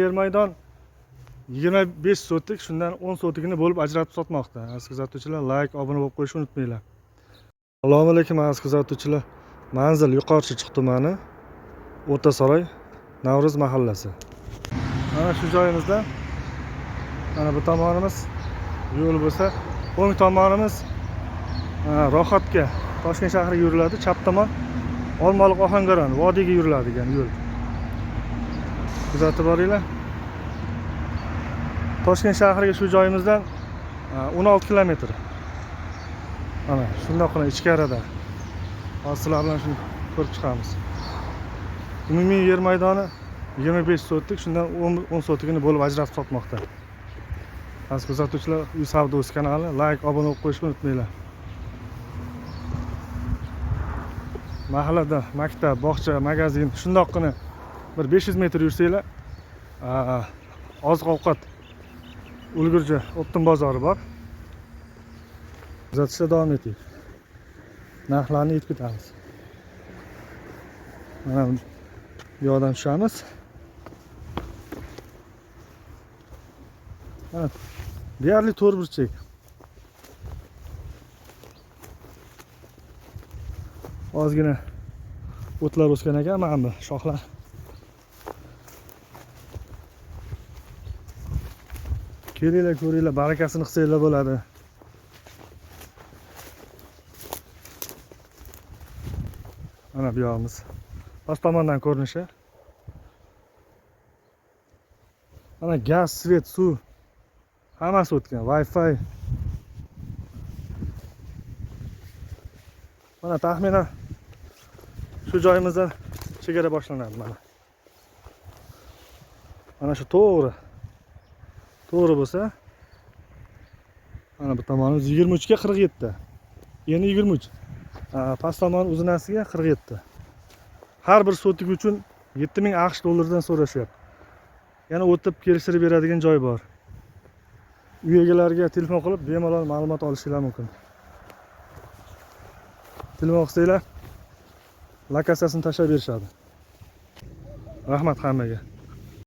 yer maydon 25 sotik, shundan 10 sotikini bo'lib ajratib sotmoqda. Aziz kuzatuvchilar, like, obuna bo'lib qo'yishni unutmanglar. Assalomu alaykum aziz kuzatuvchilar. Manzil Yuqorichirchiq tumani, O'rtasaroy, Navro'z mahallasi. Mana shu joyimizda mana bu tomonimiz yo'l bo'lsa, o'ng tomonimiz Rohatga, Toshkent shahriga yuriladi, chap tomon Olmaliq Ohangaron vodiyga yuriladigan yo'l. Kuzatib boringlar. Toshkent shahriga shu joyimizdan 16 kilometr. Mana shundoqqina ichkarida. Hozir bilan shuni ko'rib chiqamiz. Umumiy yer maydoni 25 sotik, shundan 10 sotikini bo'lib ajratib sotmoqda. Aziz kuzatuvchilar, Uy savdosi kanali, like, obuna bo'lib qo'yishni unutmanglar. Mahallada maktab, bog'cha, magazin shundoqqina bir 500 metr yursanglar, oziq-ovqat ulgurji Optim bozori bor. Kuzatishda davom eting. Narxlarni yetib ketamiz. Mana bu yo'ldan tushamiz. Mana deyarli 4 burchak. Ozgina o'tlar o'sgan ekan, mana bu shoxlar. Kelinglar, ko'ringlar, barakasini qilsanglar bo'ladi. Mana bu yoqimiz. Past tomondan ko'rinishi. Mana gaz, svet, suv hammasi o'tgan, Wi-Fi. Mana taxminan shu joyimizdan chegara boshlanadi mana. Mana shu to'g'ri bo'lsa, mana bu tomonimiz 23 ga 47. Yeni 23. Past tomon uzunasiga 47. Har bir sotik uchun 7000 AQSh dollaridan so'rashyapti. Yana o'tib kelishtirib beradigan joy bor. Uy egalariga telefon qilib bemalol ma'lumot olishingiz mumkin. Telefon qilsanglar, lokatsiyasini tashlab berishadi. Rahmat hammaga.